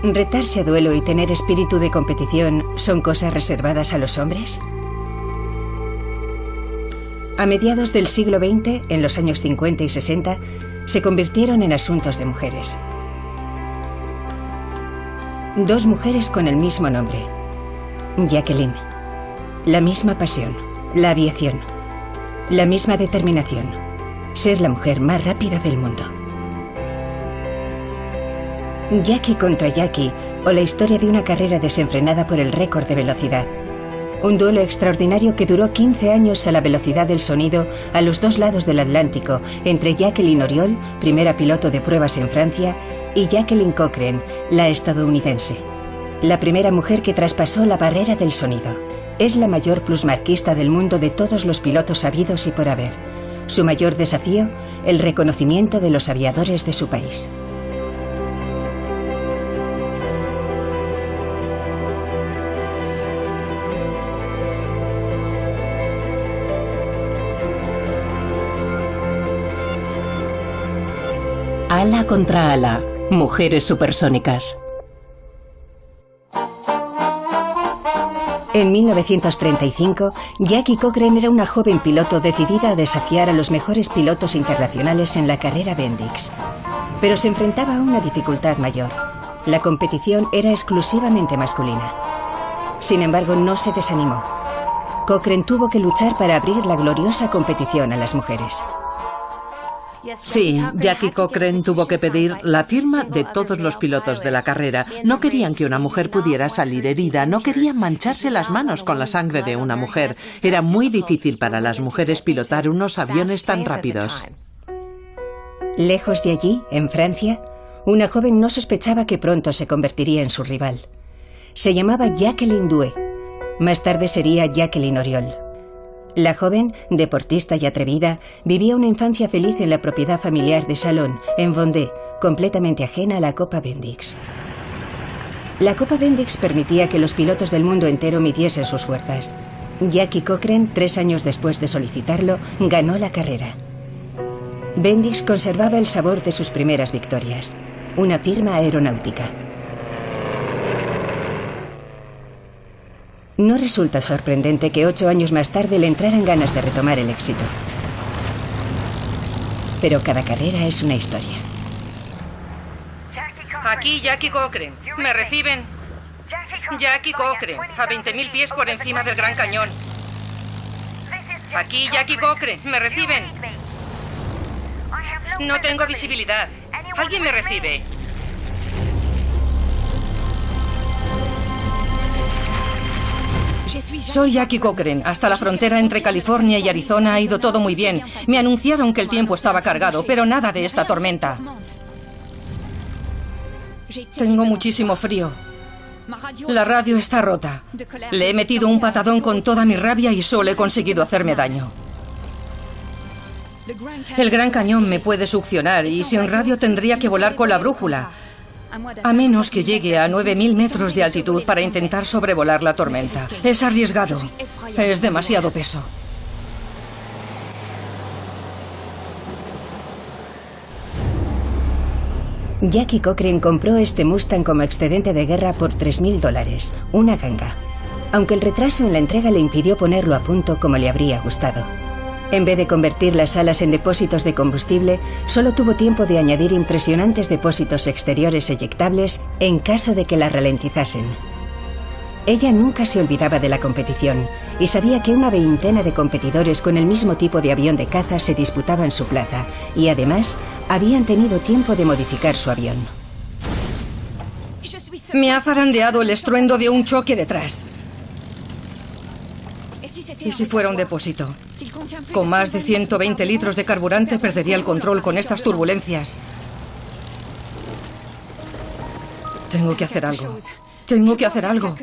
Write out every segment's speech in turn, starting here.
¿Retarse a duelo y tener espíritu de competición son cosas reservadas a los hombres? A mediados del siglo XX, en los años 50 y 60, se convirtieron en asuntos de mujeres. Dos mujeres con el mismo nombre. Jacqueline. La misma pasión, la aviación. La misma determinación. Ser la mujer más rápida del mundo. Jackie contra Jackie, o la historia de una carrera desenfrenada por el récord de velocidad. Un duelo extraordinario que duró 15 años a la velocidad del sonido a los dos lados del Atlántico, entre Jacqueline Oriol, primera piloto de pruebas en Francia, y Jacqueline Cochran, la estadounidense. La primera mujer que traspasó la barrera del sonido. Es la mayor plusmarquista del mundo de todos los pilotos habidos y por haber. Su mayor desafío, el reconocimiento de los aviadores de su país. Ala contra ala. Mujeres supersónicas. En 1935, Jackie Cochran era una joven piloto decidida a desafiar a los mejores pilotos internacionales en la carrera Bendix. Pero se enfrentaba a una dificultad mayor. La competición era exclusivamente masculina. Sin embargo, no se desanimó. Cochran tuvo que luchar para abrir la gloriosa competición a las mujeres. Sí, Jackie Cochran tuvo que pedir la firma de todos los pilotos de la carrera. No querían que una mujer pudiera salir herida, no querían mancharse las manos con la sangre de una mujer. Era muy difícil para las mujeres pilotar unos aviones tan rápidos. Lejos de allí, en Francia, una joven no sospechaba que pronto se convertiría en su rival. Se llamaba Jacqueline Doué. Más tarde sería Jacqueline Oriol. La joven, deportista y atrevida, vivía una infancia feliz en la propiedad familiar de Salon, en Vendée, completamente ajena a la Copa Bendix. La Copa Bendix permitía que los pilotos del mundo entero midiesen sus fuerzas. Jackie Cochran, 3 años después de solicitarlo, ganó la carrera. Bendix conservaba el sabor de sus primeras victorias, una firma aeronáutica. No resulta sorprendente que 8 años más tarde le entraran ganas de retomar el éxito. Pero cada carrera es una historia. Aquí Jackie Cochran. ¿Me reciben? Jackie Cochran, a 20.000 pies por encima del Gran Cañón. Aquí Jackie Cochran. ¿Me reciben? No tengo visibilidad. ¿Alguien me recibe? Soy Jackie Cochran. Hasta la frontera entre California y Arizona ha ido todo muy bien. Me anunciaron que el tiempo estaba cargado, pero nada de esta tormenta. Tengo muchísimo frío. La radio está rota. Le he metido un patadón con toda mi rabia y solo he conseguido hacerme daño. El Gran Cañón me puede succionar y sin radio tendría que volar con la brújula. A menos que llegue a 9.000 metros de altitud para intentar sobrevolar la tormenta. Es arriesgado. Es demasiado peso. Jackie Cochran compró este Mustang como excedente de guerra por $3.000, una ganga. Aunque el retraso en la entrega le impidió ponerlo a punto como le habría gustado. En vez de convertir las alas en depósitos de combustible, solo tuvo tiempo de añadir impresionantes depósitos exteriores eyectables en caso de que la ralentizasen. Ella nunca se olvidaba de la competición y sabía que una veintena de competidores con el mismo tipo de avión de caza se disputaban su plaza y además habían tenido tiempo de modificar su avión. Me ha zarandeado el estruendo de un choque detrás. ¿Y si fuera un depósito? Con más de 120 litros de carburante perdería el control con estas turbulencias. Tengo que hacer algo. Tengo que hacer algo.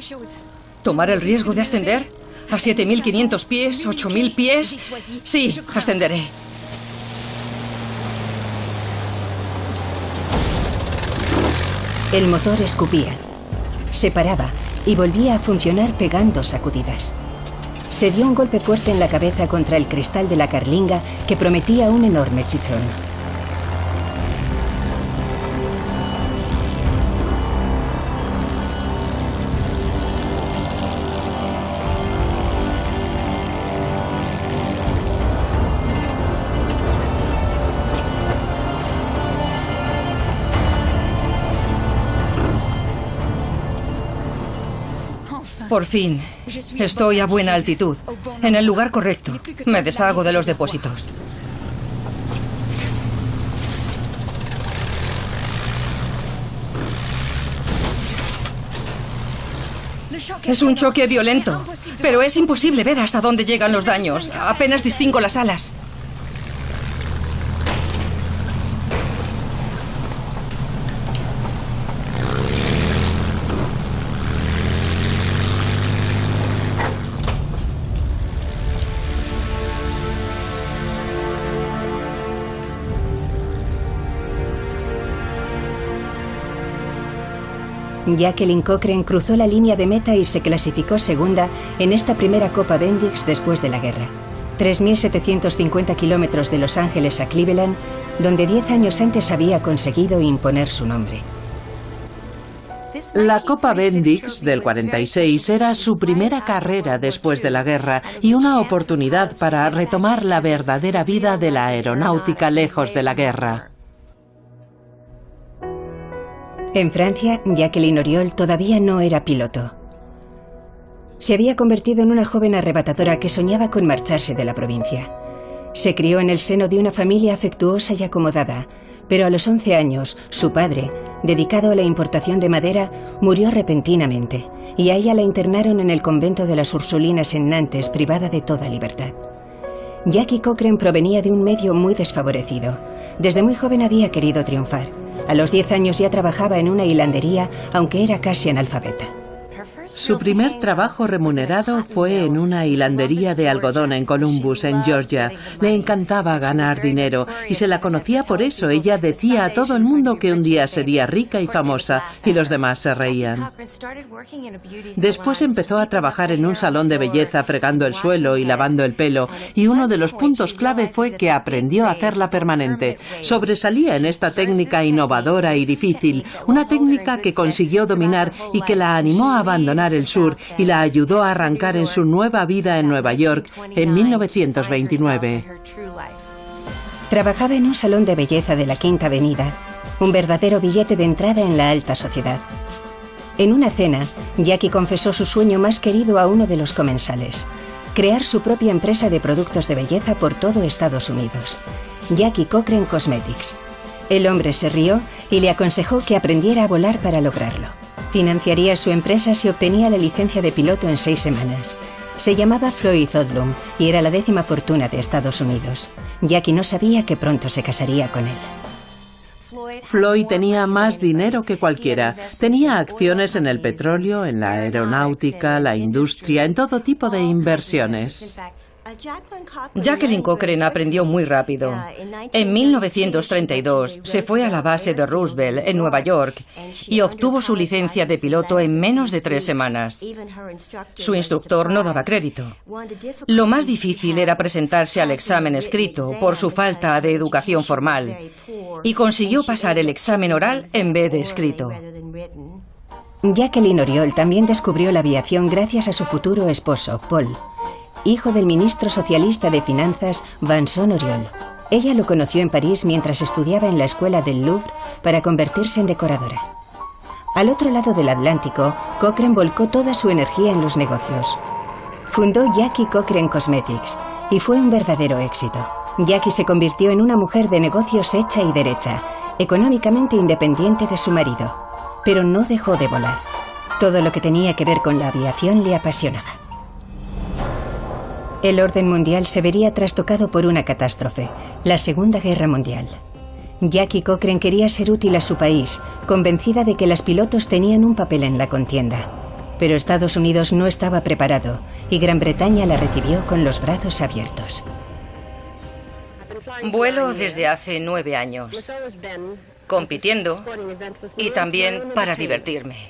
¿Tomar el riesgo de ascender? ¿A 7.500 pies? ¿8.000 pies? Sí, ascenderé. El motor escupía, se paraba y volvía a funcionar pegando sacudidas. Se dio un golpe fuerte en la cabeza contra el cristal de la carlinga que prometía un enorme chichón. Por fin, estoy a buena altitud, en el lugar correcto. Me deshago de los depósitos. Es un choque violento, pero es imposible ver hasta dónde llegan los daños. Apenas distingo las alas. Jacqueline Cochran cruzó la línea de meta y se clasificó segunda en esta primera Copa Bendix después de la guerra. 3.750 kilómetros de Los Ángeles a Cleveland, donde 10 años antes había conseguido imponer su nombre. La Copa Bendix del 46 era su primera carrera después de la guerra y una oportunidad para retomar la verdadera vida de la aeronáutica lejos de la guerra. En Francia, Jacqueline Oriol todavía no era piloto. Se había convertido en una joven arrebatadora que soñaba con marcharse de la provincia. Se crió en el seno de una familia afectuosa y acomodada, pero a los 11 años, su padre, dedicado a la importación de madera, murió repentinamente, y a ella la internaron en el convento de las Ursulinas en Nantes, privada de toda libertad. Jackie Cochran provenía de un medio muy desfavorecido. Desde muy joven había querido triunfar. A los 10 años ya trabajaba en una hilandería, aunque era casi analfabeta. Su primer trabajo remunerado fue en una hilandería de algodón en Columbus, en Georgia. Le encantaba ganar dinero y se la conocía por eso. Ella decía a todo el mundo que un día sería rica y famosa y los demás se reían. Después empezó a trabajar en un salón de belleza fregando el suelo y lavando el pelo, y uno de los puntos clave fue que aprendió a hacerla permanente. Sobresalía en esta técnica innovadora y difícil, una técnica que consiguió dominar y que la animó a abandonar el sur y la ayudó a arrancar en su nueva vida en Nueva York en 1929. Trabajaba en un salón de belleza de la Quinta Avenida, un verdadero billete de entrada en la alta sociedad. En una cena, Jackie confesó su sueño más querido a uno de los comensales: crear su propia empresa de productos de belleza por todo Estados Unidos, Jackie Cochran Cosmetics. El hombre se rió y le aconsejó que aprendiera a volar para lograrlo. Financiaría su empresa si obtenía la licencia de piloto en 6 semanas. Se llamaba Floyd Odlum y era la 10ª fortuna de Estados Unidos. Jackie no sabía que pronto se casaría con él. Floyd tenía más dinero que cualquiera. Tenía acciones en el petróleo, en la aeronáutica, la industria, en todo tipo de inversiones. Jacqueline Cochran aprendió muy rápido. En 1932 se fue a la base de Roosevelt, en Nueva York, y obtuvo su licencia de piloto en menos de 3 semanas. Su instructor no daba crédito. Lo más difícil era presentarse al examen escrito por su falta de educación formal, y consiguió pasar el examen oral en vez de escrito. Jacqueline Oriol también descubrió la aviación gracias a su futuro esposo, Paul, hijo del ministro socialista de finanzas Vincent Oriol. Ella lo conoció en París mientras estudiaba en la escuela del Louvre para convertirse en decoradora. Al otro lado del Atlántico, Cochran volcó toda su energía en los negocios. Fundó Jackie Cochran Cosmetics y fue un verdadero éxito. Jackie se convirtió en una mujer de negocios hecha y derecha, económicamente independiente de su marido, pero no dejó de volar. Todo lo que tenía que ver con la aviación le apasionaba. El orden mundial se vería trastocado por una catástrofe, la Segunda Guerra Mundial. Jackie Cochran quería ser útil a su país, convencida de que las pilotos tenían un papel en la contienda. Pero Estados Unidos no estaba preparado y Gran Bretaña la recibió con los brazos abiertos. Vuelo desde hace 9 años, compitiendo y también para divertirme.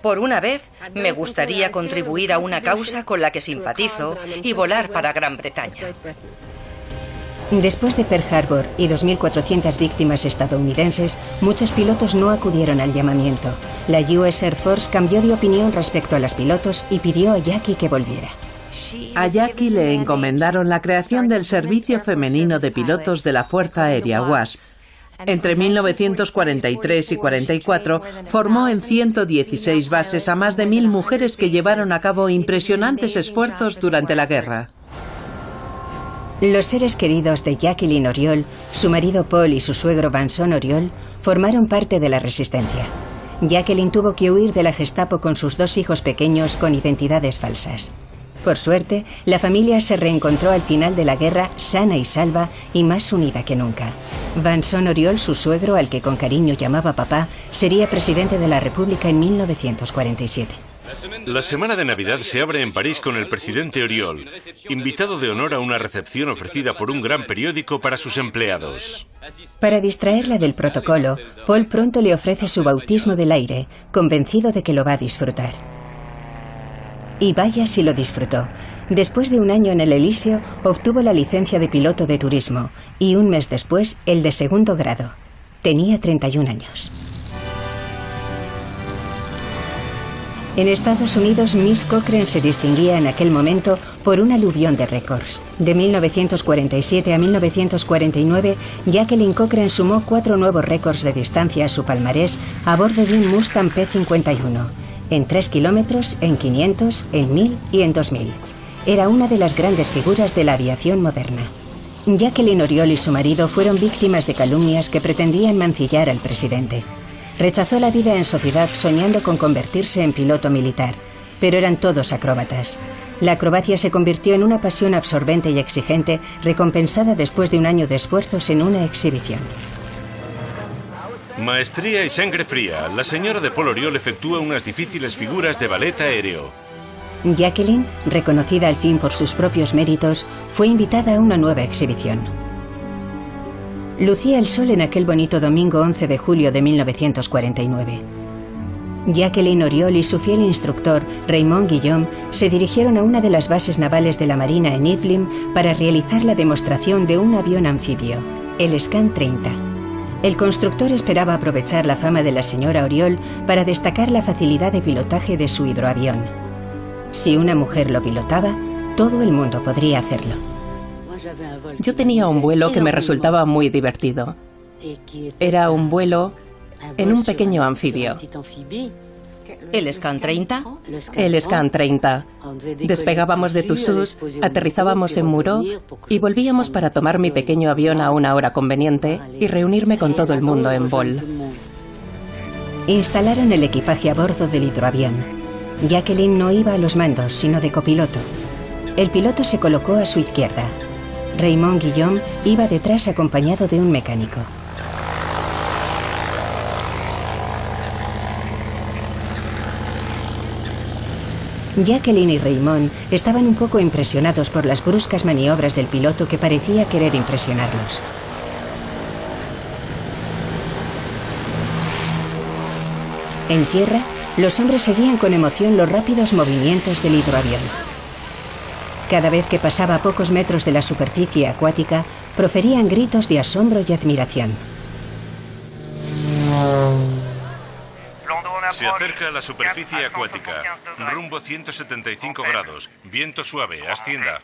Por una vez, me gustaría contribuir a una causa con la que simpatizo y volar para Gran Bretaña. Después de Pearl Harbor y 2.400 víctimas estadounidenses, muchos pilotos no acudieron al llamamiento. La US Air Force cambió de opinión respecto a las pilotos y pidió a Jackie que volviera. A Jackie le encomendaron la creación del Servicio Femenino de Pilotos de la Fuerza Aérea WASP. Entre 1943 y 44 formó en 116 bases a más de 1000 mujeres que llevaron a cabo impresionantes esfuerzos durante la guerra. Los seres queridos de Jacqueline Auriol, su marido Paul y su suegro Vincent Auriol, formaron parte de la resistencia. Jacqueline tuvo que huir de la Gestapo con sus 2 hijos pequeños con identidades falsas. Por suerte, la familia se reencontró al final de la guerra sana y salva y más unida que nunca. Vincent Auriol, su suegro, al que con cariño llamaba papá, sería presidente de la República en 1947. La semana de Navidad se abre en París con el presidente Auriol, invitado de honor a una recepción ofrecida por un gran periódico para sus empleados. Para distraerla del protocolo, Paul pronto le ofrece su bautismo del aire, convencido de que lo va a disfrutar. Y vaya si lo disfrutó. Después de un año en el Elíseo, obtuvo la licencia de piloto de turismo y un mes después, el de 2º grado. Tenía 31 años. En Estados Unidos, Miss Cochrane se distinguía en aquel momento por un aluvión de récords. De 1947 a 1949, Jacqueline Cochrane sumó 4 nuevos récords de distancia a su palmarés a bordo de un Mustang P51, en 3 kilómetros, en 500, en 1000 y en 2000. Era una de las grandes figuras de la aviación moderna. Jacqueline Auriol y su marido fueron víctimas de calumnias que pretendían mancillar al presidente. Rechazó la vida en sociedad soñando con convertirse en piloto militar, pero eran todos acróbatas. La acrobacia se convirtió en una pasión absorbente y exigente, recompensada después de un año de esfuerzos en una exhibición. Maestría y sangre fría. La señora de Paul Auriol efectúa unas difíciles figuras de ballet aéreo. Jacqueline, reconocida al fin por sus propios méritos, fue invitada a una nueva exhibición. Lucía el sol en aquel bonito domingo 11 de julio de 1949. Jacqueline Auriol y su fiel instructor, Raymond Guillaume, se dirigieron a una de las bases navales de la Marina en Yvelines para realizar la demostración de un avión anfibio, el Scan 30. El constructor esperaba aprovechar la fama de la señora Auriol para destacar la facilidad de pilotaje de su hidroavión. Si una mujer lo pilotaba, todo el mundo podría hacerlo. Yo tenía un vuelo que me resultaba muy divertido. Era un vuelo en un pequeño anfibio. ¿El Scan 30? El Scan 30. Despegábamos de Toulouse, aterrizábamos en Murau y volvíamos para tomar mi pequeño avión a una hora conveniente y reunirme con todo el mundo en Vol. Instalaron el equipaje a bordo del hidroavión. Jacqueline no iba a los mandos, sino de copiloto. El piloto se colocó a su izquierda. Raymond Guillaume iba detrás acompañado de un mecánico. Jacqueline y Raymond estaban un poco impresionados por las bruscas maniobras del piloto que parecía querer impresionarlos. En tierra, los hombres seguían con emoción los rápidos movimientos del hidroavión. Cada vez que pasaba a pocos metros de la superficie acuática, proferían gritos de asombro y admiración. Se acerca a la superficie acuática. Rumbo 175 grados. Viento suave. Ascienda.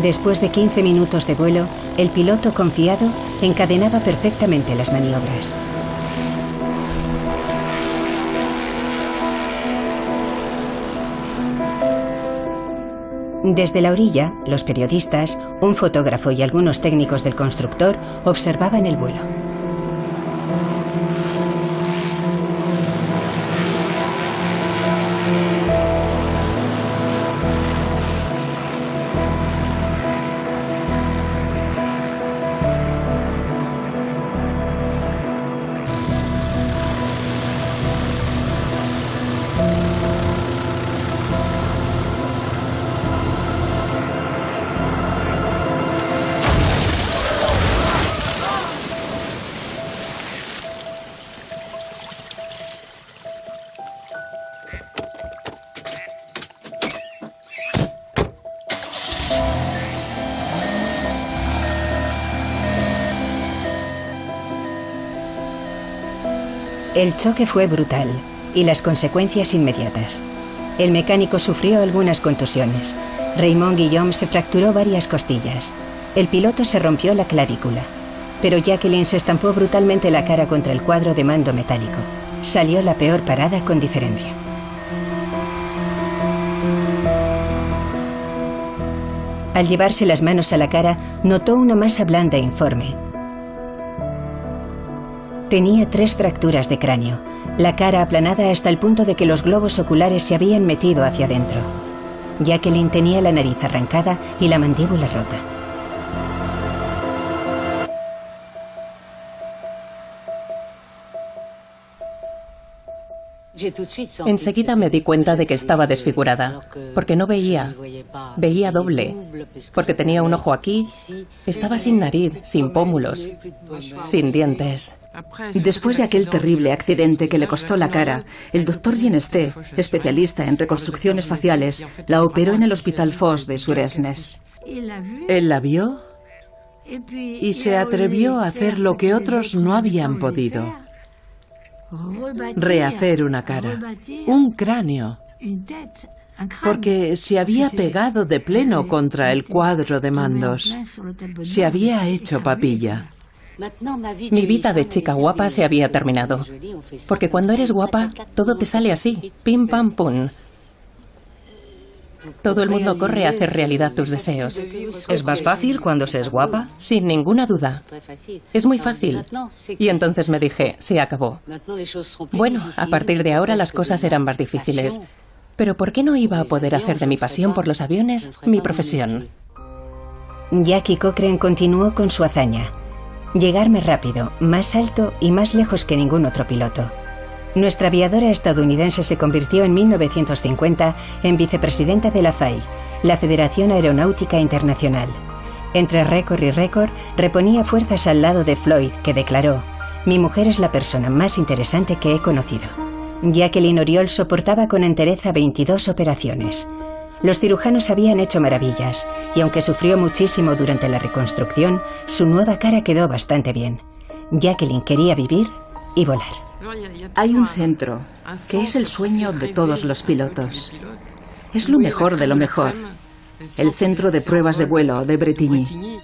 Después de 15 minutos de vuelo, el piloto confiado encadenaba perfectamente las maniobras. Desde la orilla, los periodistas, un fotógrafo y algunos técnicos del constructor observaban el vuelo. El choque fue brutal y las consecuencias inmediatas. El mecánico sufrió algunas contusiones. Raymond Guillaume se fracturó varias costillas. El piloto se rompió la clavícula. Pero Jacqueline se estampó brutalmente la cara contra el cuadro de mando metálico. Salió la peor parada con diferencia. Al llevarse las manos a la cara, notó una masa blanda e informe. Tenía 3 fracturas de cráneo, la cara aplanada hasta el punto de que los globos oculares se habían metido hacia adentro. Jacqueline tenía la nariz arrancada y la mandíbula rota. Enseguida me di cuenta de que estaba desfigurada, porque no veía. Veía doble, porque tenía un ojo aquí, estaba sin nariz, sin pómulos, sin dientes. Después de aquel terrible accidente que le costó la cara, el doctor Ginesté, especialista en reconstrucciones faciales, la operó en el Hospital Foch de Suresnes. Él la vio y se atrevió a hacer lo que otros no habían podido. Rehacer una cara, un cráneo, porque se había pegado de pleno contra el cuadro de mandos. Se había hecho papilla. Mi vida de chica guapa se había terminado, porque cuando eres guapa, todo te sale así, pim pam pum. Todo el mundo corre a hacer realidad tus deseos. ¿Es más fácil cuando se es guapa? Sin ninguna duda. Es muy fácil. Y entonces me dije, se acabó. Bueno, a partir de ahora las cosas eran más difíciles. Pero ¿por qué no iba a poder hacer de mi pasión por los aviones mi profesión? Jackie Cochran continuó con su hazaña. Llegar más rápido, más alto y más lejos que ningún otro piloto. Nuestra aviadora estadounidense se convirtió en 1950 en vicepresidenta de la FAI, la Federación Aeronáutica Internacional. Entre récord y récord, reponía fuerzas al lado de Floyd, que declaró: «Mi mujer es la persona más interesante que he conocido». Jacqueline Oriol soportaba con entereza 22 operaciones. Los cirujanos habían hecho maravillas, y aunque sufrió muchísimo durante la reconstrucción, su nueva cara quedó bastante bien. Jacqueline quería vivir y volar. Hay un centro, que es el sueño de todos los pilotos. Es lo mejor de lo mejor. El centro de pruebas de vuelo de Bretigny.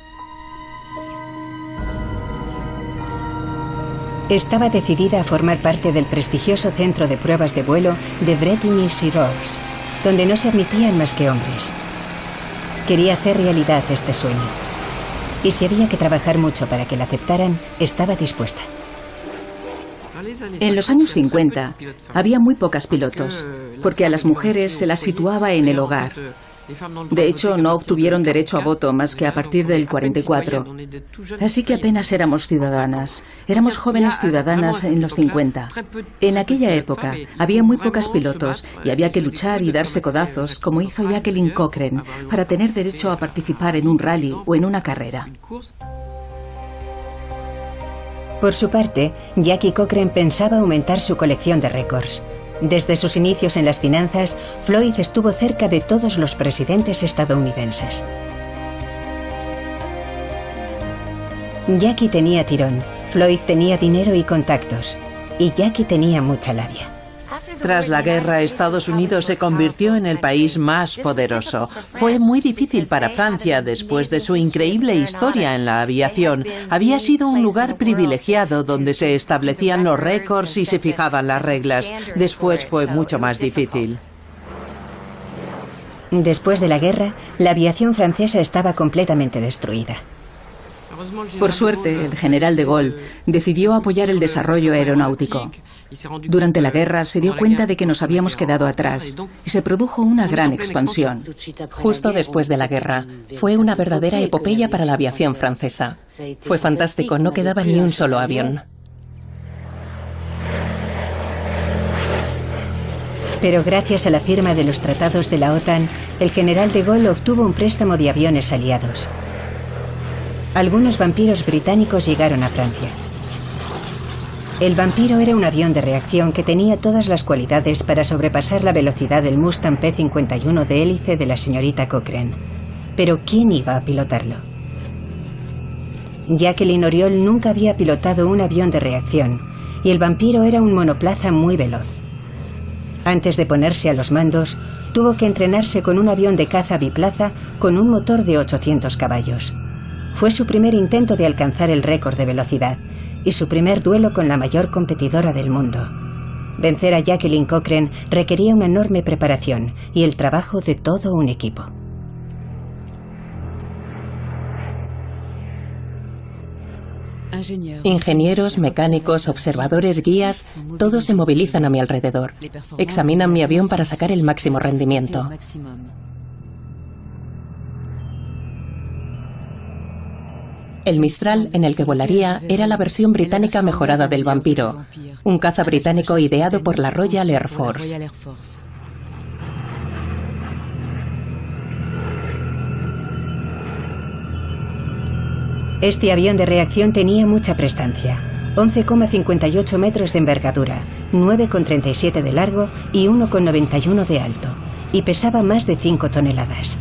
Estaba decidida a formar parte del prestigioso centro de pruebas de vuelo de Bretigny-sur-Orge, donde no se admitían más que hombres. Quería hacer realidad este sueño. Y si había que trabajar mucho para que la aceptaran, estaba dispuesta. En los años 50 había muy pocas pilotos, porque a las mujeres se las situaba en el hogar. De hecho, no obtuvieron derecho a voto más que a partir del 44. Así que apenas éramos ciudadanas. Éramos jóvenes ciudadanas en los 50. En aquella época había muy pocas pilotos y había que luchar y darse codazos, como hizo Jacqueline Cochran, para tener derecho a participar en un rally o en una carrera. Por su parte, Jackie Cochran pensaba aumentar su colección de récords. Desde sus inicios en las finanzas, Floyd estuvo cerca de todos los presidentes estadounidenses. Jackie tenía tirón, Floyd tenía dinero y contactos, y Jackie tenía mucha labia. Tras la guerra, Estados Unidos se convirtió en el país más poderoso. Fue muy difícil para Francia después de su increíble historia en la aviación. Había sido un lugar privilegiado donde se establecían los récords y se fijaban las reglas. Después fue mucho más difícil. Después de la guerra, la aviación francesa estaba completamente destruida. Por suerte, el general de Gaulle decidió apoyar el desarrollo aeronáutico. Durante la guerra se dio cuenta de que nos habíamos quedado atrás y se produjo una gran expansión. Justo después de la guerra, fue una verdadera epopeya para la aviación francesa. Fue fantástico, no quedaba ni un solo avión. Pero gracias a la firma de los tratados de la OTAN, el general de Gaulle obtuvo un préstamo de aviones aliados. Algunos Vampiros británicos llegaron a Francia. El Vampiro era un avión de reacción que tenía todas las cualidades para sobrepasar la velocidad del Mustang P-51 de hélice de la señorita Cochran. Pero ¿quién iba a pilotarlo? Jacqueline Oriol nunca había pilotado un avión de reacción, y el Vampiro era un monoplaza muy veloz. Antes de ponerse a los mandos, tuvo que entrenarse con un avión de caza biplaza con un motor de 800 caballos. Fue su primer intento de alcanzar el récord de velocidad y su primer duelo con la mayor competidora del mundo. Vencer a Jacqueline Cochran requería una enorme preparación y el trabajo de todo un equipo. Ingenieros, mecánicos, observadores, guías, todos se movilizan a mi alrededor. Examinan mi avión para sacar el máximo rendimiento. El Mistral en el que volaría era la versión británica mejorada del Vampiro, un caza británico ideado por la Royal Air Force. Este avión de reacción tenía mucha prestancia. 11,58 metros de envergadura, 9,37 de largo y 1,91 de alto, y pesaba más de 5 toneladas.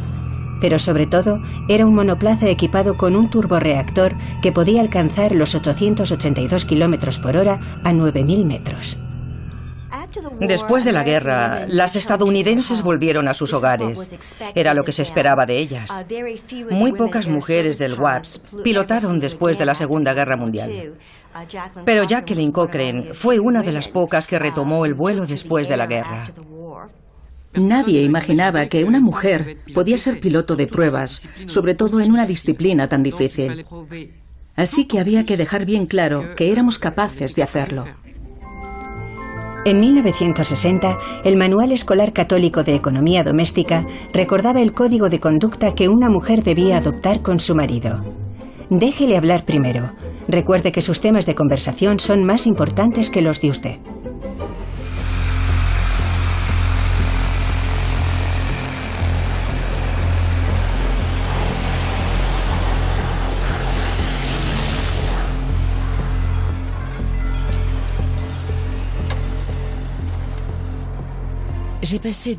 Pero sobre todo, era un monoplaza equipado con un turborreactor que podía alcanzar los 882 kilómetros por hora a 9.000 metros. Después de la guerra, las estadounidenses volvieron a sus hogares. Era lo que se esperaba de ellas. Muy pocas mujeres del WASP pilotaron después de la Segunda Guerra Mundial. Pero Jacqueline Cochran fue una de las pocas que retomó el vuelo después de la guerra. Nadie imaginaba que una mujer podía ser piloto de pruebas, sobre todo en una disciplina tan difícil. Así que había que dejar bien claro que éramos capaces de hacerlo. En 1960, el Manual Escolar Católico de Economía Doméstica recordaba el código de conducta que una mujer debía adoptar con su marido. Déjele hablar primero. Recuerde que sus temas de conversación son más importantes que los de usted.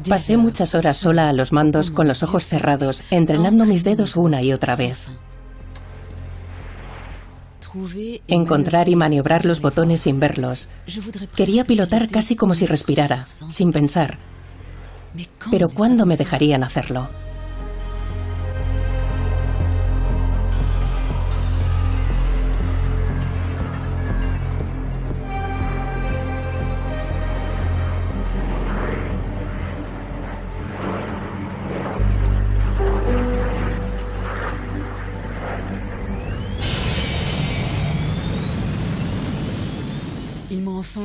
Pasé muchas horas sola a los mandos con los ojos cerrados, entrenando mis dedos una y otra vez. Encontrar y maniobrar los botones sin verlos. Quería pilotar casi como si respirara, sin pensar. Pero ¿cuándo me dejarían hacerlo?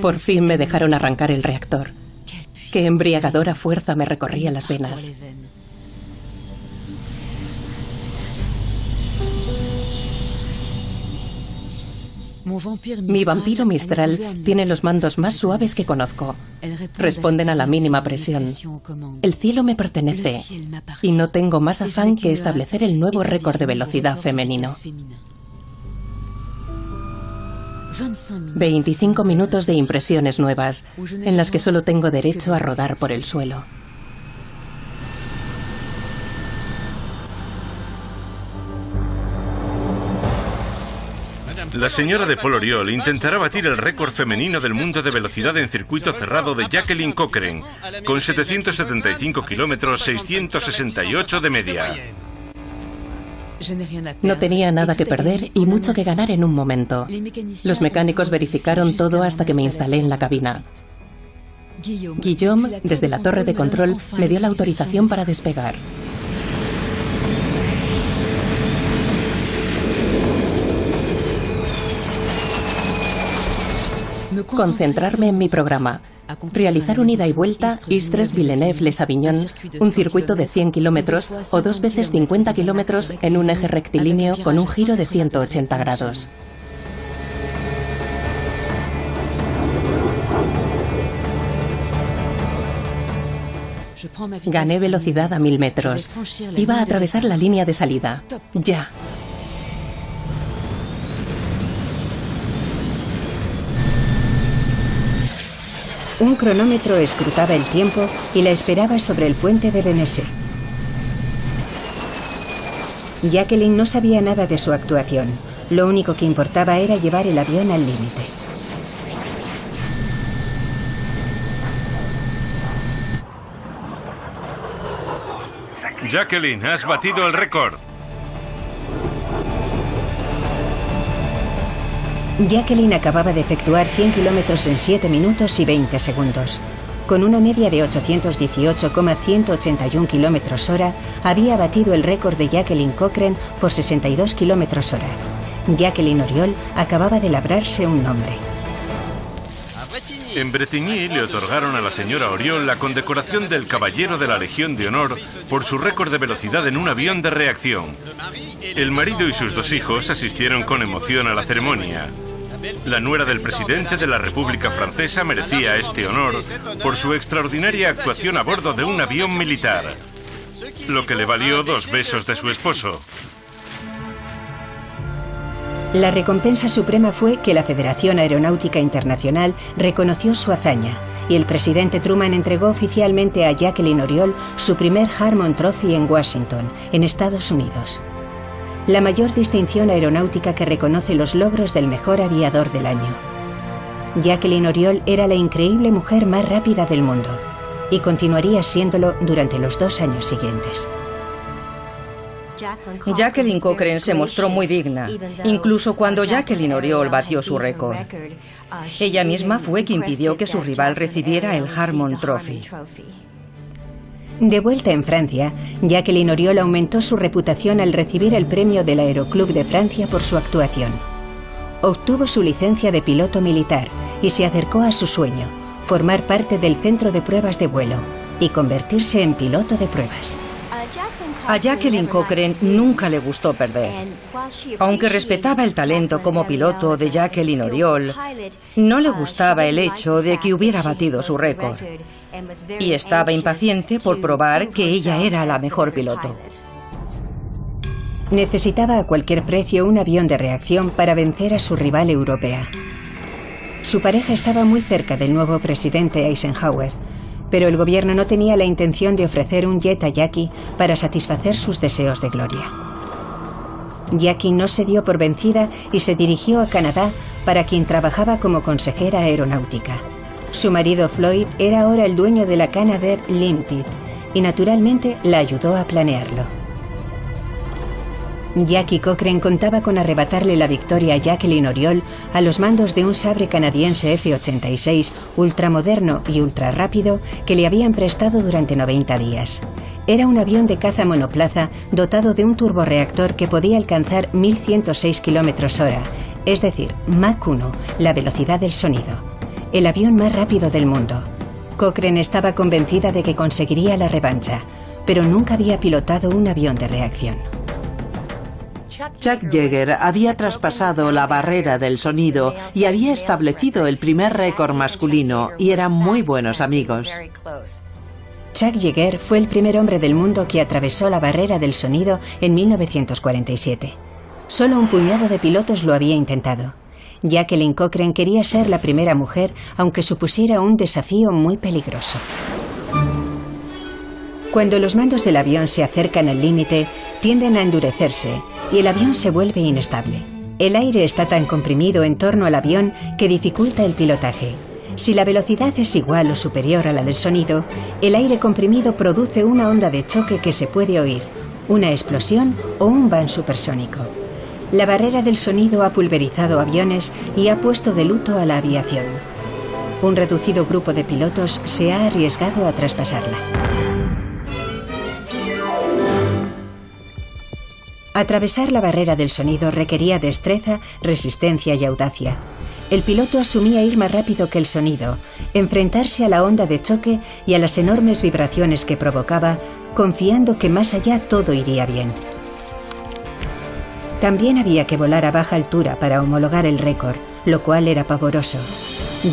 Por fin me dejaron arrancar el reactor. Qué embriagadora fuerza me recorría las venas. Mi Vampiro Mistral tiene los mandos más suaves que conozco. Responden a la mínima presión. El cielo me pertenece y no tengo más afán que establecer el nuevo récord de velocidad femenino. 25 minutos de impresiones nuevas, en las que solo tengo derecho a rodar por el suelo. La señora de Paul Oriol intentará batir el récord femenino del mundo de velocidad en circuito cerrado de Jacqueline Cochran, con 775 kilómetros 668 de media. No tenía nada que perder y mucho que ganar en un momento. Los mecánicos verificaron todo hasta que me instalé en la cabina. Guillaume, desde la torre de control, me dio la autorización para despegar. Concentrarme en mi programa. Realizar un ida y vuelta Istres-Villeneuve-les Avignon, un circuito de 100 kilómetros o 2 veces 50 kilómetros en un eje rectilíneo con un giro de 180 grados. Gané velocidad a 1000 metros. Iba a atravesar la línea de salida. ¡Ya! Un cronómetro escrutaba el tiempo y la esperaba sobre el puente de Vénesey. Jacqueline no sabía nada de su actuación. Lo único que importaba era llevar el avión al límite. Jacqueline, has batido el récord. Jacqueline acababa de efectuar 100 kilómetros en 7 minutos y 20 segundos. Con una media de 818,181 kilómetros hora, había batido el récord de Jacqueline Cochran por 62 kilómetros hora. Jacqueline Oriol acababa de labrarse un nombre. En Bretigny le otorgaron a la señora Oriol la condecoración del Caballero de la Legión de Honor por su récord de velocidad en un avión de reacción. El marido y sus 2 hijos asistieron con emoción a la ceremonia. La nuera del presidente de la República Francesa merecía este honor por su extraordinaria actuación a bordo de un avión militar, lo que le valió 2 besos de su esposo. La recompensa suprema fue que la Federación Aeronáutica Internacional reconoció su hazaña y el presidente Truman entregó oficialmente a Jacqueline Oriol su primer Harmon Trophy en Washington, en Estados Unidos. La mayor distinción aeronáutica que reconoce los logros del mejor aviador del año. Jacqueline Oriol era la increíble mujer más rápida del mundo y continuaría siéndolo durante los 2 años siguientes. Jacqueline Cochran se mostró muy digna, incluso cuando Jacqueline Oriol batió su récord. Ella misma fue quien pidió que su rival recibiera el Harmon Trophy. De vuelta en Francia, Jacqueline Oriol aumentó su reputación al recibir el premio del Aeroclub de Francia por su actuación. Obtuvo su licencia de piloto militar y se acercó a su sueño, formar parte del centro de pruebas de vuelo y convertirse en piloto de pruebas. A Jacqueline Cochran nunca le gustó perder. Aunque respetaba el talento como piloto de Jacqueline Oriol, no le gustaba el hecho de que hubiera batido su récord. Y estaba impaciente por probar que ella era la mejor piloto. Necesitaba a cualquier precio un avión de reacción para vencer a su rival europea. Su pareja estaba muy cerca del nuevo presidente Eisenhower, pero el gobierno no tenía la intención de ofrecer un jet a Jackie para satisfacer sus deseos de gloria. Jackie no se dio por vencida y se dirigió a Canadá, para quien trabajaba como consejera aeronáutica. Su marido Floyd era ahora el dueño de la Canadair Limited y naturalmente la ayudó a planearlo. Jackie Cochran contaba con arrebatarle la victoria a Jacqueline Oriol a los mandos de un Sabre canadiense F-86 ultramoderno y ultrarrápido que le habían prestado durante 90 días. Era un avión de caza monoplaza dotado de un turborreactor que podía alcanzar 1106 km/h, es decir, Mach 1, la velocidad del sonido. El avión más rápido del mundo. Cochran estaba convencida de que conseguiría la revancha, pero nunca había pilotado un avión de reacción. Chuck Yeager había traspasado la barrera del sonido y había establecido el primer récord masculino y eran muy buenos amigos. Chuck Yeager fue el primer hombre del mundo que atravesó la barrera del sonido en 1947. Solo un puñado de pilotos lo había intentado. Jacqueline Cochran quería ser la primera mujer, aunque supusiera un desafío muy peligroso. Cuando los mandos del avión se acercan al límite, tienden a endurecerse y el avión se vuelve inestable. El aire está tan comprimido en torno al avión que dificulta el pilotaje. Si la velocidad es igual o superior a la del sonido, el aire comprimido produce una onda de choque que se puede oír, una explosión o un van supersónico. La barrera del sonido ha pulverizado aviones y ha puesto de luto a la aviación. Un reducido grupo de pilotos se ha arriesgado a traspasarla. Atravesar la barrera del sonido requería destreza, resistencia y audacia. El piloto asumía ir más rápido que el sonido, enfrentarse a la onda de choque y a las enormes vibraciones que provocaba, confiando que más allá todo iría bien. También había que volar a baja altura para homologar el récord, lo cual era pavoroso.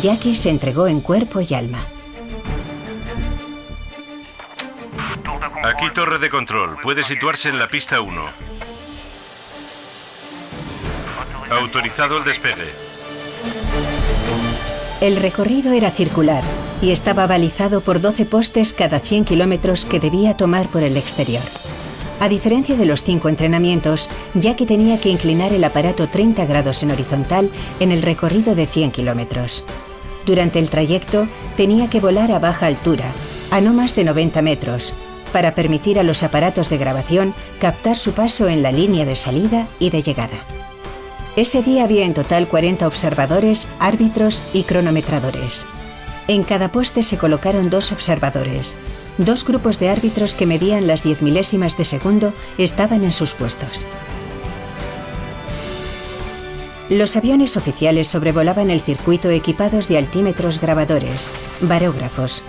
Jackie se entregó en cuerpo y alma. Aquí torre de control. Puede situarse en la pista 1. Autorizado el despegue. El recorrido era circular y estaba balizado por 12 postes cada 100 kilómetros que debía tomar por el exterior. A diferencia de los 5 entrenamientos, Jackie tenía que inclinar el aparato 30 grados en horizontal en el recorrido de 100 kilómetros. Durante el trayecto, tenía que volar a baja altura, a no más de 90 metros, para permitir a los aparatos de grabación captar su paso en la línea de salida y de llegada. Ese día había en total 40 observadores, árbitros y cronometradores. En cada poste se colocaron 2 observadores. 2 grupos de árbitros que medían las 10 milésimas de segundo estaban en sus puestos. Los aviones oficiales sobrevolaban el circuito equipados de altímetros grabadores, barógrafos.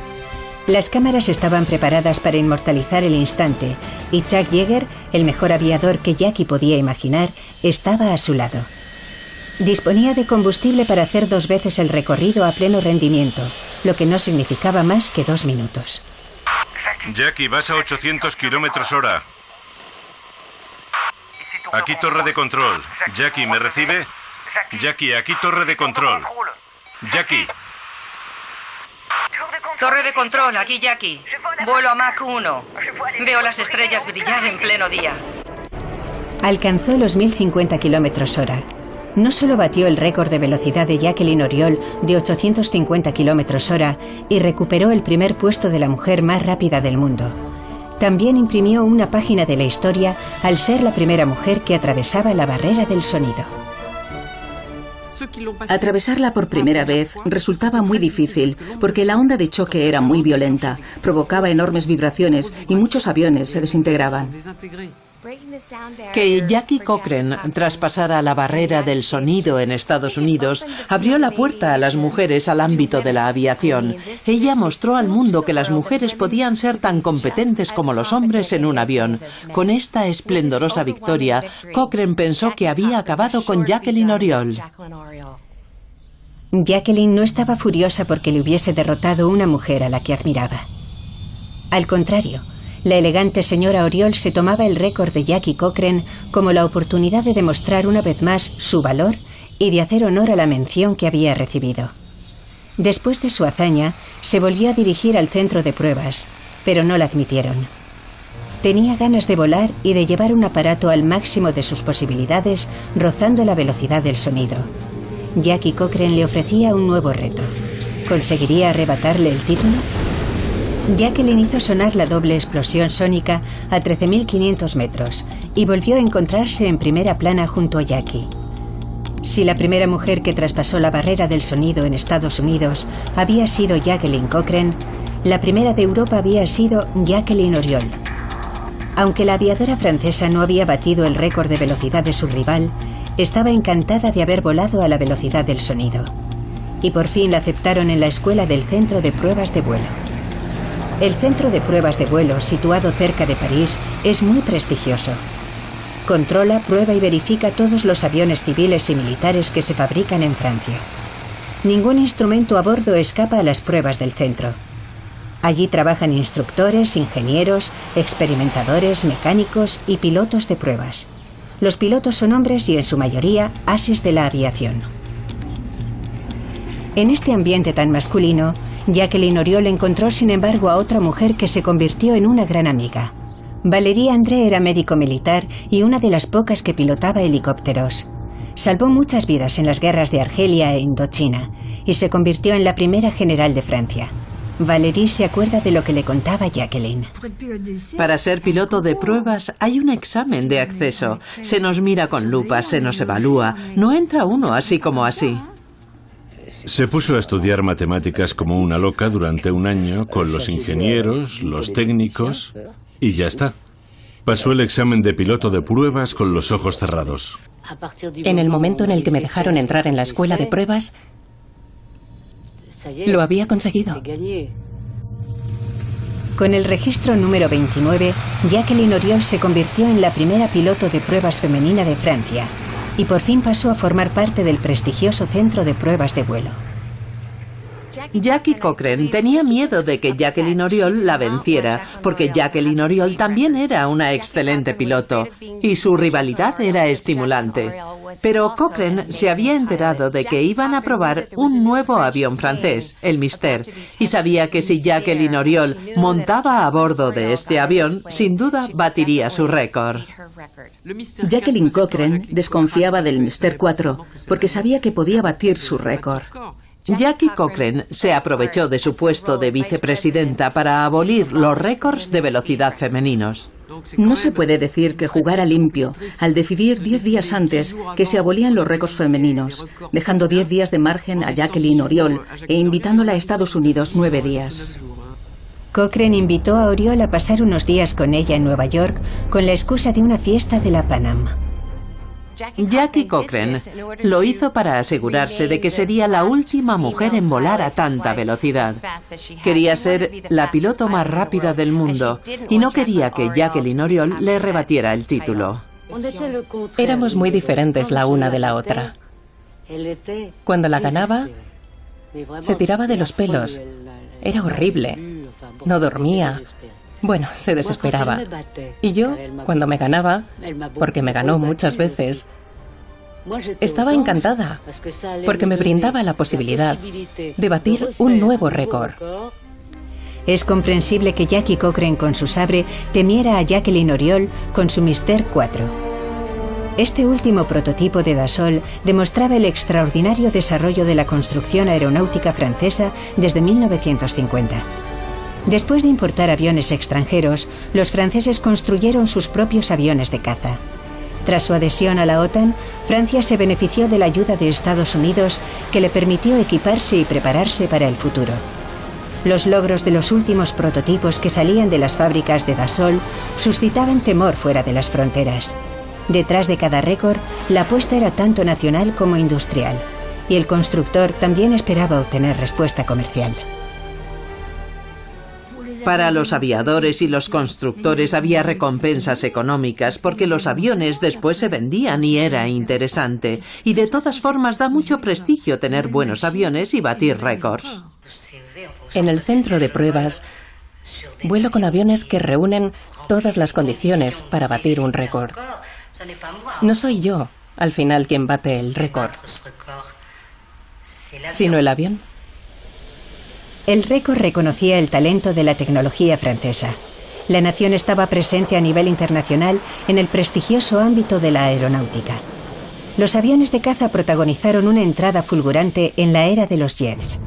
Las cámaras estaban preparadas para inmortalizar el instante y Chuck Yeager, el mejor aviador que Jackie podía imaginar, estaba a su lado. Disponía de combustible para hacer 2 veces el recorrido a pleno rendimiento, lo que no significaba más que 2 minutos. Jackie, vas a 800 kilómetros hora. Aquí torre de control. Jackie, ¿me recibe? Jackie, aquí torre de control. Jackie. Torre de control, aquí Jackie. Vuelo a Mach 1. Veo las estrellas brillar en pleno día. Alcanzó los 1050 kilómetros hora. No solo batió el récord de velocidad de Jacqueline Oriol de 850 kilómetros hora y recuperó el primer puesto de la mujer más rápida del mundo. También imprimió una página de la historia al ser la primera mujer que atravesaba la barrera del sonido. Atravesarla por primera vez resultaba muy difícil porque la onda de choque era muy violenta, provocaba enormes vibraciones y muchos aviones se desintegraban. Que Jackie Cochran traspasara la barrera del sonido en Estados Unidos abrió la puerta a las mujeres al ámbito de la aviación. Ella mostró al mundo que las mujeres podían ser tan competentes como los hombres en un avión. Con esta esplendorosa victoria, Cochran pensó que había acabado con Jacqueline Oriol. Jacqueline no estaba furiosa porque le hubiese derrotado una mujer a la que admiraba. Al contrario, la elegante señora Oriol se tomaba el récord de Jackie Cochran como la oportunidad de demostrar una vez más su valor y de hacer honor a la mención que había recibido. Después de su hazaña, se volvió a dirigir al centro de pruebas, pero no la admitieron. Tenía ganas de volar y de llevar un aparato al máximo de sus posibilidades, rozando la velocidad del sonido. Jackie Cochran le ofrecía un nuevo reto. ¿Conseguiría arrebatarle el título? Jacqueline hizo sonar la doble explosión sónica a 13.500 metros y volvió a encontrarse en primera plana junto a Jackie. Si la primera mujer que traspasó la barrera del sonido en Estados Unidos había sido Jacqueline Cochran, la primera de Europa había sido Jacqueline Oriol. Aunque la aviadora francesa no había batido el récord de velocidad de su rival, estaba encantada de haber volado a la velocidad del sonido. Y por fin la aceptaron en la escuela del Centro de Pruebas de Vuelo. El Centro de Pruebas de Vuelo, situado cerca de París, es muy prestigioso. Controla, prueba y verifica todos los aviones civiles y militares que se fabrican en Francia. Ningún instrumento a bordo escapa a las pruebas del centro. Allí trabajan instructores, ingenieros, experimentadores, mecánicos y pilotos de pruebas. Los pilotos son hombres y en su mayoría ases de la aviación. En este ambiente tan masculino, Jacqueline Oriol encontró sin embargo a otra mujer que se convirtió en una gran amiga. Valérie André era médico militar y una de las pocas que pilotaba helicópteros. Salvó muchas vidas en las guerras de Argelia e Indochina y se convirtió en la primera general de Francia. Valérie se acuerda de lo que le contaba Jacqueline. Para ser piloto de pruebas hay un examen de acceso. Se nos mira con lupa, se nos evalúa. No entra uno así como así. Se puso a estudiar matemáticas como una loca durante un año con los ingenieros, los técnicos y ya está. Pasó el examen de piloto de pruebas con los ojos cerrados. En el momento en el que me dejaron entrar en la escuela de pruebas, lo había conseguido. Con el registro número 29, Jacqueline Oriol se convirtió en la primera piloto de pruebas femenina de Francia y por fin pasó a formar parte del prestigioso Centro de Pruebas de Vuelo. Jackie Cochran tenía miedo de que Jacqueline Oriol la venciera, porque Jacqueline Oriol también era una excelente piloto y su rivalidad era estimulante. Pero Cochran se había enterado de que iban a probar un nuevo avión francés, el Mystère, y sabía que si Jacqueline Oriol montaba a bordo de este avión, sin duda batiría su récord. Jacqueline Cochran desconfiaba del Mystère 4 porque sabía que podía batir su récord. Jackie Cochran se aprovechó de su puesto de vicepresidenta para abolir los récords de velocidad femeninos. No se puede decir que jugara limpio al decidir 10 días antes que se abolían los récords femeninos, dejando 10 días de margen a Jacqueline Auriol e invitándola a Estados Unidos 9 días. Cochran invitó a Auriol a pasar unos días con ella en Nueva York con la excusa de una fiesta de la Pan Am. Jackie Cochran lo hizo para asegurarse de que sería la última mujer en volar a tanta velocidad. Quería ser la piloto más rápida del mundo y no quería que Jacqueline Auriol le rebatiera el título. Éramos muy diferentes la una de la otra. Cuando la ganaba, se tiraba de los pelos. Era horrible. No dormía. Bueno, se desesperaba. Y yo, cuando me ganaba, porque me ganó muchas veces, estaba encantada, porque me brindaba la posibilidad de batir un nuevo récord. Es comprensible que Jackie Cochran con su sabre temiera a Jacqueline Auriol con su Mystère 4. Este último prototipo de Dassault demostraba el extraordinario desarrollo de la construcción aeronáutica francesa desde 1950. Después de importar aviones extranjeros, los franceses construyeron sus propios aviones de caza. Tras su adhesión a la OTAN, Francia se benefició de la ayuda de Estados Unidos, que le permitió equiparse y prepararse para el futuro. Los logros de los últimos prototipos que salían de las fábricas de Dassault suscitaban temor fuera de las fronteras. Detrás de cada récord, la apuesta era tanto nacional como industrial, y el constructor también esperaba obtener respuesta comercial. Para los aviadores y los constructores había recompensas económicas porque los aviones después se vendían y era interesante. Y de todas formas da mucho prestigio tener buenos aviones y batir récords. En el centro de pruebas, vuelo con aviones que reúnen todas las condiciones para batir un récord. No soy yo, al final, quien bate el récord, sino el avión. El récord reconocía el talento de la tecnología francesa. La nación estaba presente a nivel internacional en el prestigioso ámbito de la aeronáutica. Los aviones de caza protagonizaron una entrada fulgurante en la era de los jets.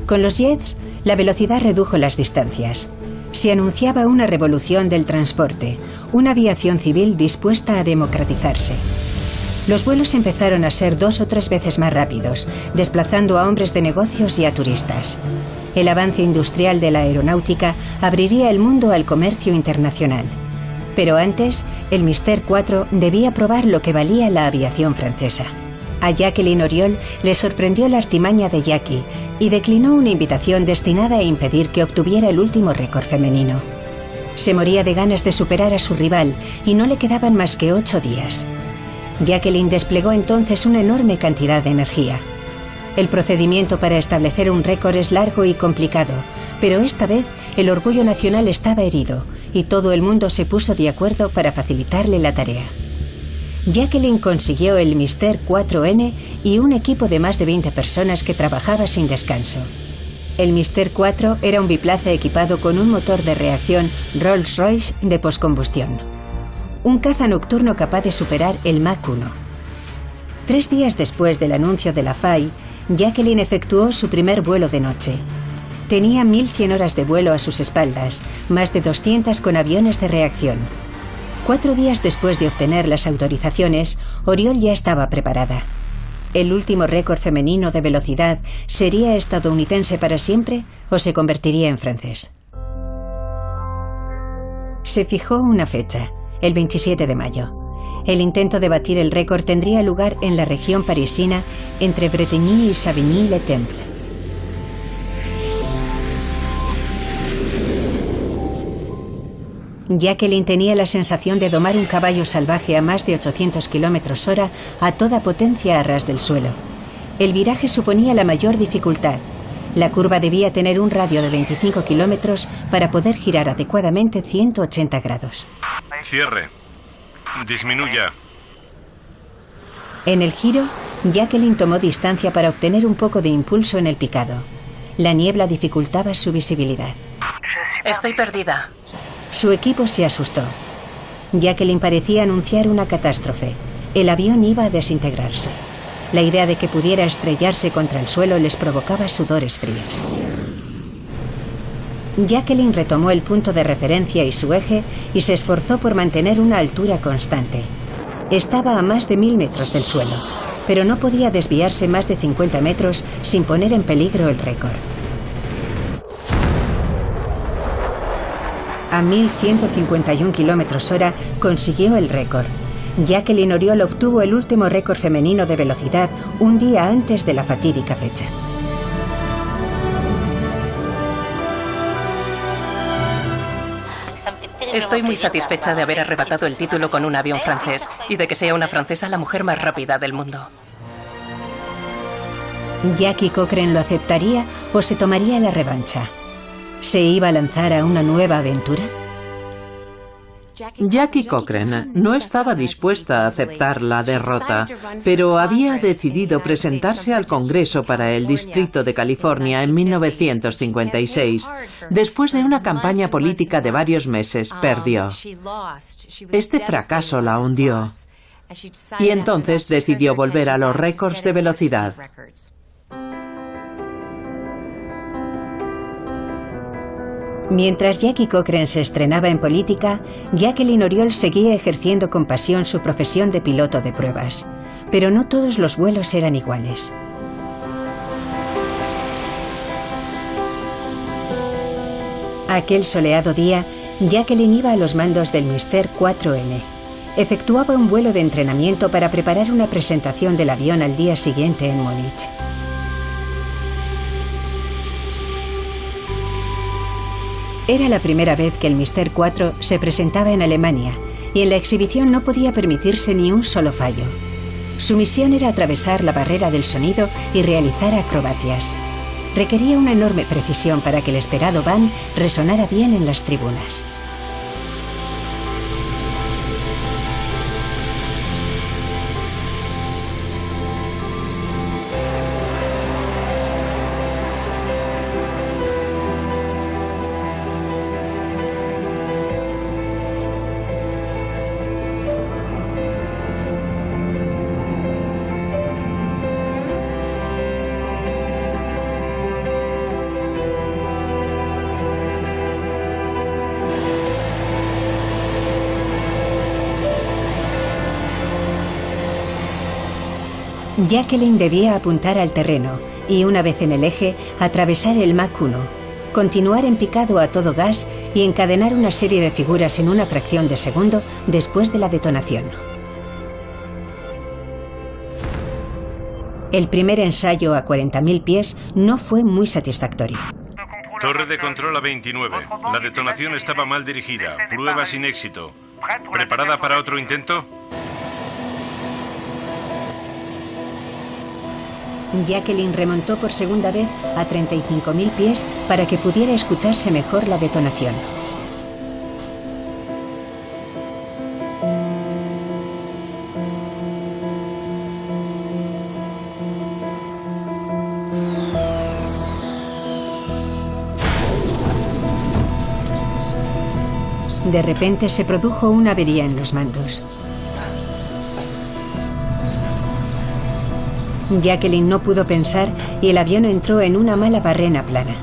Con los jets, la velocidad redujo las distancias. Se anunciaba una revolución del transporte, una aviación civil dispuesta a democratizarse. Los vuelos empezaron a ser 2 o 3 veces más rápidos, desplazando a hombres de negocios y a turistas. El avance industrial de la aeronáutica abriría el mundo al comercio internacional. Pero antes, el Mystère 4 debía probar lo que valía la aviación francesa. A Jacqueline Auriol le sorprendió la artimaña de Jackie y declinó una invitación destinada a impedir que obtuviera el último récord femenino. Se moría de ganas de superar a su rival y no le quedaban más que 8 días. Jacqueline desplegó entonces una enorme cantidad de energía. El procedimiento para establecer un récord es largo y complicado, pero esta vez el orgullo nacional estaba herido y todo el mundo se puso de acuerdo para facilitarle la tarea. Jacqueline consiguió el Mystère 4N y un equipo de más de 20 personas que trabajaba sin descanso. El Mystère 4 era un biplaza equipado con un motor de reacción Rolls-Royce de poscombustión. Un caza nocturno capaz de superar el Mach 1. 3 días después del anuncio de la FAI, Jacqueline efectuó su primer vuelo de noche. Tenía 1100 horas de vuelo a sus espaldas, más de 200 con aviones de reacción. 4 días después de obtener las autorizaciones, Auriol ya estaba preparada. ¿El último récord femenino de velocidad sería estadounidense para siempre o se convertiría en francés? Se fijó una fecha, el 27 de mayo. El intento de batir el récord tendría lugar en la región parisina entre Bretigny y Savigny-le-Temple. Jacqueline tenía la sensación de domar un caballo salvaje a más de 800 km/h a toda potencia a ras del suelo. El viraje suponía la mayor dificultad. La curva debía tener un radio de 25 kilómetros para poder girar adecuadamente 180 grados. Cierre. Disminuya. En el giro, Jacqueline tomó distancia para obtener un poco de impulso en el picado. La niebla dificultaba su visibilidad. Estoy perdida. Su equipo se asustó. Jacqueline parecía anunciar una catástrofe. El avión iba a desintegrarse. La idea de que pudiera estrellarse contra el suelo les provocaba sudores fríos. Jacqueline retomó el punto de referencia y su eje y se esforzó por mantener una altura constante. Estaba a más de 1000 metros del suelo, pero no podía desviarse más de 50 metros sin poner en peligro el récord. A 1151 km/h consiguió el récord. Jacqueline Oriol obtuvo el último récord femenino de velocidad un día antes de la fatídica fecha. Estoy muy satisfecha de haber arrebatado el título con un avión francés y de que sea una francesa la mujer más rápida del mundo. ¿Jackie Cochran lo aceptaría o se tomaría la revancha? ¿Se iba a lanzar a una nueva aventura? Jackie Cochran no estaba dispuesta a aceptar la derrota, pero había decidido presentarse al Congreso para el Distrito de California en 1956. Después de una campaña política de varios meses, perdió. Este fracaso la hundió. Y entonces decidió volver a los récords de velocidad. Mientras Jackie Cochran se estrenaba en política, Jacqueline Oriol seguía ejerciendo con pasión su profesión de piloto de pruebas. Pero no todos los vuelos eran iguales. Aquel soleado día, Jacqueline iba a los mandos del Mystère 4N. Efectuaba un vuelo de entrenamiento para preparar una presentación del avión al día siguiente en Múnich. Era la primera vez que el Mystère 4 se presentaba en Alemania y en la exhibición no podía permitirse ni un solo fallo. Su misión era atravesar la barrera del sonido y realizar acrobacias. Requería una enorme precisión para que el esperado van resonara bien en las tribunas. Jacqueline debía apuntar al terreno y, una vez en el eje, atravesar el Mach 1, continuar en picado a todo gas y encadenar una serie de figuras en una fracción de segundo después de la detonación. El primer ensayo a 40.000 pies no fue muy satisfactorio. Torre de control a 29. La detonación estaba mal dirigida. Prueba sin éxito. ¿Preparada para otro intento? Jacqueline remontó por segunda vez a 35.000 pies para que pudiera escucharse mejor la detonación. De repente se produjo una avería en los mandos. Jacqueline no pudo pensar y el avión entró en una mala barrena plana.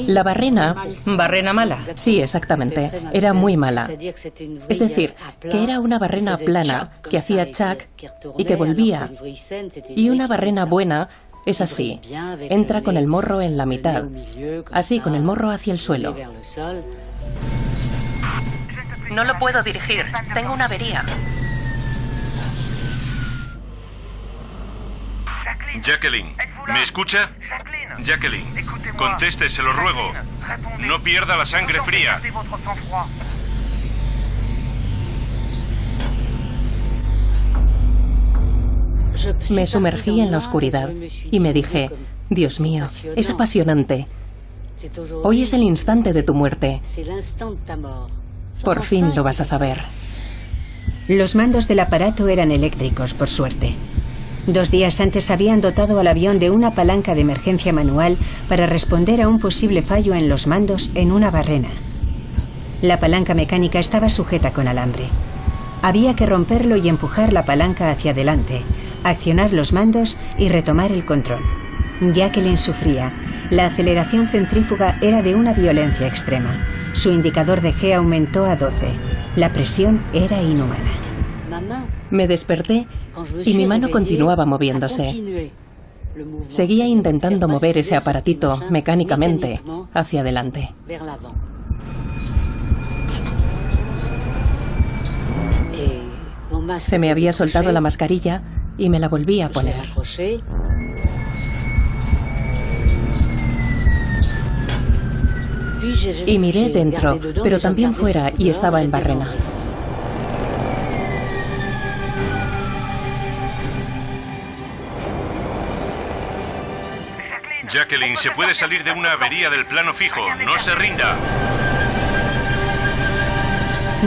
La barrena... ¿Barrena mala? Sí, exactamente. Era muy mala. Es decir, que era una barrena plana que hacía chac y que volvía. Y una barrena buena es así. Entra con el morro en la mitad. Así, con el morro hacia el suelo. No lo puedo dirigir. Tengo una avería. Jacqueline, ¿me escucha? Jacqueline, conteste, se lo ruego. No pierda la sangre fría. Me sumergí en la oscuridad y me dije, Dios mío, es apasionante. Hoy es el instante de tu muerte. Por fin lo vas a saber. Los mandos del aparato eran eléctricos, por suerte. 2 días antes habían dotado al avión de una palanca de emergencia manual para responder a un posible fallo en los mandos en una barrena. La palanca mecánica estaba sujeta con alambre. Había que romperlo y empujar la palanca hacia adelante, accionar los mandos y retomar el control. Jacqueline sufría. La aceleración centrífuga era de una violencia extrema. Su indicador de G aumentó a 12. La presión era inhumana. Me desperté y mi mano continuaba moviéndose. Seguía intentando mover ese aparatito mecánicamente hacia adelante. Se me había soltado la mascarilla y me la volví a poner. Y miré dentro, pero también fuera, y estaba en barrena. Jacqueline, se puede salir de una avería del plano fijo. No se rinda.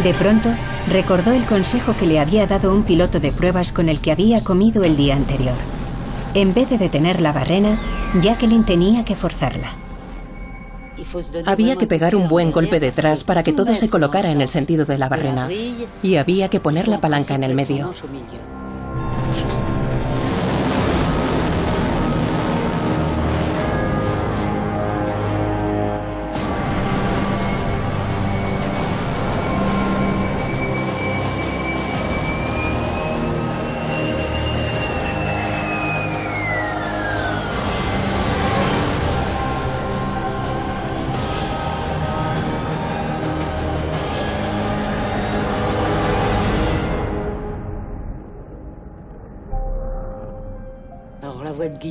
De pronto, recordó el consejo que le había dado un piloto de pruebas con el que había comido el día anterior. En vez de detener la barrena, Jacqueline tenía que forzarla. Había que pegar un buen golpe detrás para que todo se colocara en el sentido de la barrena. Y había que poner la palanca en el medio.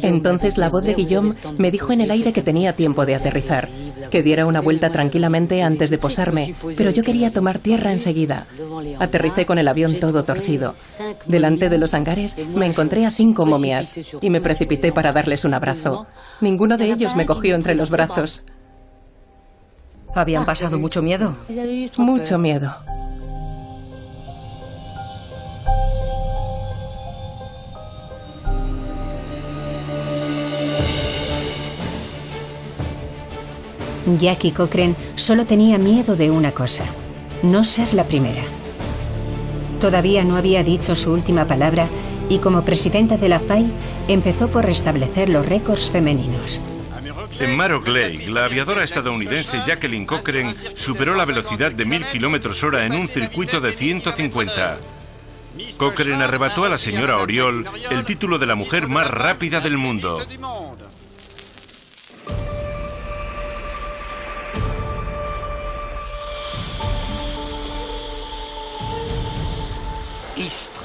Entonces la voz de Guillaume me dijo en el aire que tenía tiempo de aterrizar, que diera una vuelta tranquilamente antes de posarme, pero yo quería tomar tierra enseguida. Aterricé con el avión todo torcido. Delante de los hangares me encontré a 5 momias y me precipité para darles un abrazo. Ninguno de ellos me cogió entre los brazos. ¿Habían pasado mucho miedo? Mucho miedo. Jackie Cochran solo tenía miedo de una cosa: no ser la primera. Todavía no había dicho su última palabra y como presidenta de la FAI empezó por restablecer los récords femeninos. En Maroc Lake, la aviadora estadounidense Jacqueline Cochran superó la velocidad de 1000 km/h en un circuito de 150. Cochran arrebató a la señora Auriol el título de la mujer más rápida del mundo.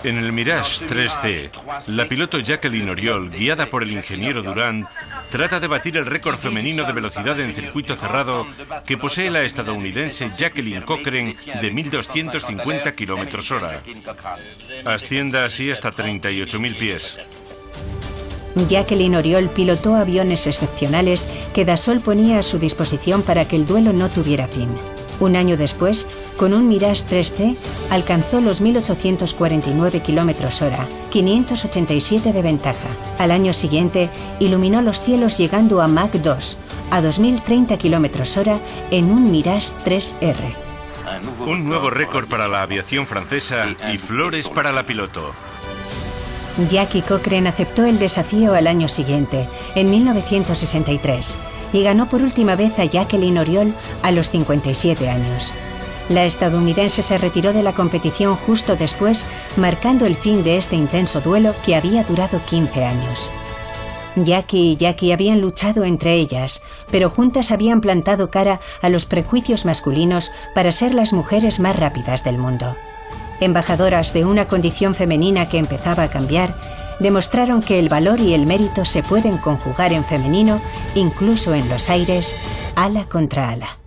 En el Mirage 3C, la piloto Jacqueline Auriol, guiada por el ingeniero Durand, trata de batir el récord femenino de velocidad en circuito cerrado que posee la estadounidense Jacqueline Cochran de 1250 km/h. Ascienda así hasta 38.000 pies. Jacqueline Auriol pilotó aviones excepcionales que Dassault ponía a su disposición para que el duelo no tuviera fin. Un año después, con un Mirage 3C, alcanzó los 1849 km/h, 587 de ventaja. Al año siguiente, iluminó los cielos llegando a Mach 2, a 2030 km/h en un Mirage 3R. Un nuevo récord para la aviación francesa y flores para la piloto. Jackie Cochran aceptó el desafío al año siguiente, en 1963. Y ganó por última vez a Jacqueline Auriol a los 57 años. La estadounidense se retiró de la competición justo después, marcando el fin de este intenso duelo que había durado 15 años. Jackie y Jackie habían luchado entre ellas, pero juntas habían plantado cara a los prejuicios masculinos para ser las mujeres más rápidas del mundo. Embajadoras de una condición femenina que empezaba a cambiar, demostraron que el valor y el mérito se pueden conjugar en femenino, incluso en los aires, ala contra ala.